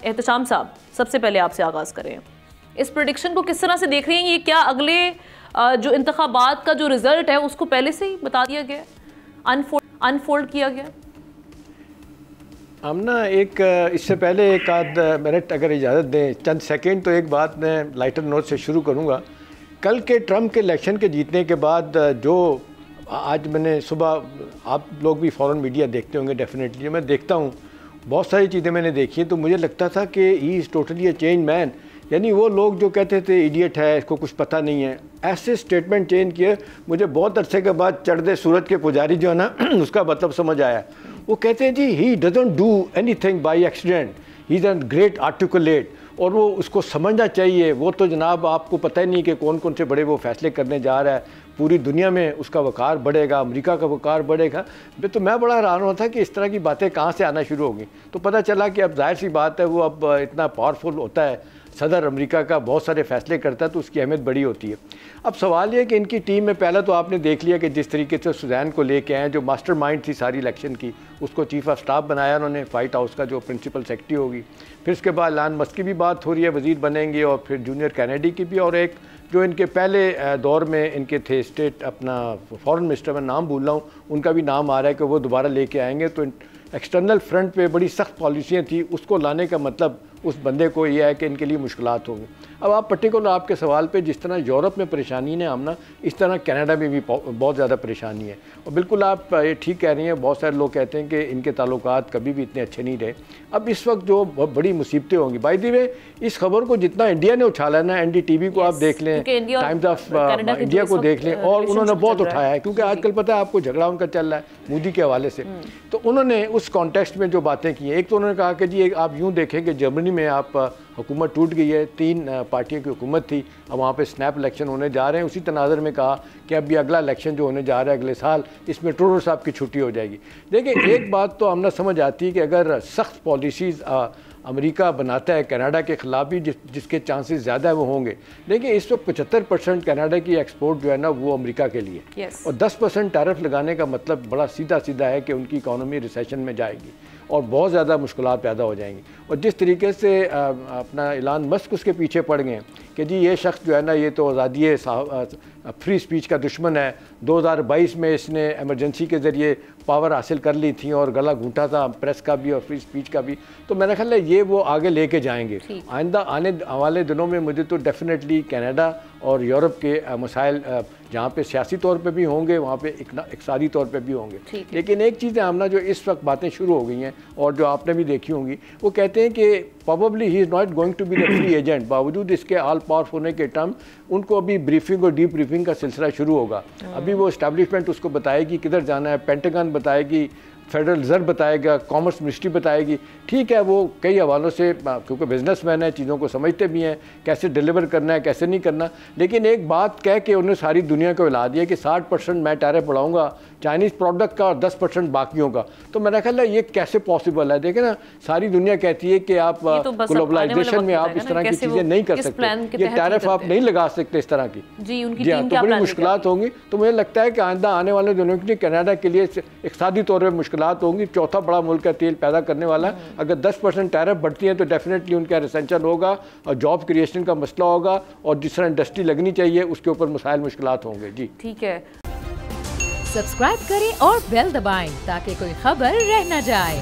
एहतशाम साहब, सबसे पहले आपसे आगाज़ करें, इस प्रेडिक्शन को किस तरह से देख रही हैं? ये क्या अगले जो इंतखाबात का जो रिजल्ट है उसको पहले से ही बता दिया गया, अनफोल्ड किया गया? हम ना एक इससे पहले एक आध मिनट अगर इजाज़त दें, चंद सेकंड, तो एक बात मैं लाइटर नोट से शुरू करूँगा। कल के ट्रंप के इलेक्शन के जीतने के बाद जो आज मैंने सुबह, आप लोग भी फ़ॉरेन मीडिया देखते होंगे डेफिनेटली, मैं देखता हूँ, बहुत सारी चीज़ें मैंने देखी हैं, तो मुझे लगता था कि he is totally a change man. यानी वो लोग जो कहते थे इडियट है, इसको कुछ पता नहीं है, ऐसे स्टेटमेंट चेंज किए। मुझे बहुत अरसे के बाद चढ़ते सूरज के पुजारी जो है ना उसका मतलब समझ आया। वो कहते हैं जी he doesn't do anything by accident, he is a great articulate, और वो उसको समझना चाहिए। वो तो जनाब आपको पता ही नहीं कि कौन कौन से बड़े वो फैसले करने जा रहा है, पूरी दुनिया में उसका वक़ार बढ़ेगा, अमेरिका का वक़ार बढ़ेगा। तो मैं बड़ा हैरान हुआ था कि इस तरह की बातें कहाँ से आना शुरू होगी। तो पता चला कि अब जाहिर सी बात है, वो अब इतना पावरफुल होता है, सदर अमेरिका का बहुत सारे फैसले करता है, तो उसकी अहमियत बड़ी होती है। अब सवाल ये कि इनकी टीम में पहला तो आपने देख लिया कि जिस तरीके से सुजैन को लेके आए, जो मास्टरमाइंड थी सारी इलेक्शन की, उसको चीफ ऑफ स्टाफ बनाया उन्होंने, वाइट हाउस का जो प्रिंसिपल सेक्रेटरी होगी। फिर उसके बाद एलन मस्क की भी बात हो रही है, वज़ीर बनेंगे, और फिर जूनियर कैनेडी की भी, और एक जो इनके पहले दौर में इनके थे स्टेट अपना फॉरेन मिनिस्टर, मैं नाम भूल रहा हूँ, उनका भी नाम आ रहा है कि वो दोबारा लेके आएंगे। तो एक्सटर्नल फ्रंट पे बड़ी सख्त पॉलिसियाँ थी, उसको लाने का मतलब उस बंदे को ये है कि इनके लिए मुश्किलात होंगी। अब आप पर्टिकुलर आपके सवाल पे, जिस तरह यूरोप में परेशानी है हमना, इस तरह कनाडा में भी बहुत ज़्यादा परेशानी है। और बिल्कुल आप ये ठीक कह रही हैं, बहुत सारे लोग कहते हैं कि इनके ताल्लुकात कभी भी इतने अच्छे नहीं रहे। अब इस वक्त जो बहुत बड़ी मुसीबतें होंगी, बाय द वे इस खबर को जितना इंडिया ने उछाला है ना, NDTV को आप देख लें, टाइम्स ऑफ इंडिया को देख लें, और उन्होंने बहुत उठाया है, क्योंकि आजकल पता है आपको झगड़ा उनका चल रहा है मोदी के हवाले से। तो उन्होंने उस कॉन्टेक्स्ट में जो बातें की हैं, एक तो उन्होंने कहा कि जी आप यूँ देखें कि जर्मनी में आप हुकूमत टूट गई है, 3 पार्टियों की हुकूमत थी, अब वहाँ पे स्नैप इलेक्शन होने जा रहे हैं। उसी तनाज़र में कहा कि अब ये अगला इलेक्शन जो होने जा रहा है अगले साल, इसमें ट्रूडो साहब की छुट्टी हो जाएगी। देखिए एक बात तो हमने समझ आती है कि अगर सख्त पॉलिसीज़ अमेरिका बनाता है कनाडा के ख़िलाफ़ भी, जिसके चांसेस ज़्यादा है वो होंगे। देखिए इस वक्त 75% कनाडा की एक्सपोर्ट जो है ना वो अमेरिका के लिए, और 10% टैरिफ लगाने का मतलब बड़ा सीधा सीधा है कि उनकी इकॉनमी रिसेशन में जाएगी और बहुत ज़्यादा मुश्किलात पैदा हो जाएंगी। और जिस तरीके से अपना एलन मस्क उसके पीछे पड़ गए कि जी ये शख्स जो है ना, ये तो आज़ादी फ्री स्पीच का दुश्मन है, 2022 में इसने एमरजेंसी के ज़रिए पावर हासिल कर ली थी और गला घूंटा था प्रेस का भी और फ्री स्पीच का भी। तो मेरा ख्याल है ये वो आगे लेके जाएंगे आइंदा आने वाले दिनों में। मुझे तो डेफिनेटली कनाडा और यूरोप के मसाइल जहाँ पे सियासी तौर पे भी होंगे, वहाँ पे इक़्तिसादी तौर पे भी होंगे। लेकिन एक चीज़ है हमना, जो इस वक्त बातें शुरू हो गई हैं और जो आपने भी देखी होंगी, वो कहते हैं कि probably he is not going to be the free agent. बावजूद इसके ऑल पावरफुल होने के टर्म, उनको अभी ब्रीफिंग और डीप ब्रीफिंग का सिलसिला शुरू होगा। अभी वो इस्टेब्लिशमेंट उसको बताएगी किधर जाना है, पेंटागन बताएगी, फेडरल रिजर्व बताएगा, कॉमर्स मिनिस्ट्री बताएगी। ठीक है, वो कई हवालों से, क्योंकि बिजनेसमैन है, चीज़ों को समझते भी हैं कैसे डिलीवर करना है कैसे नहीं करना। लेकिन एक बात कह के उन्होंने सारी दुनिया को हिला दिया कि 60% मैं टैरिफ बढ़ाऊंगा चाइनीज़ प्रोडक्ट का और 10% बाकियों का। तो मेरा ख्याल है ये कैसे पॉसिबल है? देखें ना, सारी दुनिया कहती है कि आप ग्लोबलाइजेशन में आप इस तरह की चीज़ें नहीं कर सकते, ये टैरिफ आप नहीं लगा सकते इस तरह की। जी हाँ, तो बड़ी मुश्किलात होंगी। तो मुझे लगता है कि आइंदा आने वाले दिनों के लिए कनाडा के लिए इक़्तिसादी तौर पर मुश्किलात होंगी। चौथा बड़ा मुल्क है तेल पैदा करने वाला, अगर 10% टैरिफ बढ़ती है तो डेफिनेटली उनका रिसेंशन होगा और जॉब क्रिएशन का मसला होगा, और जिस तरह इंडस्ट्री लगनी चाहिए उसके ऊपर मसाइल मुश्किलात होंगे। जी ठीक है, सब्सक्राइब करें और बेल दबाएं ताकि कोई खबर रह न जाए।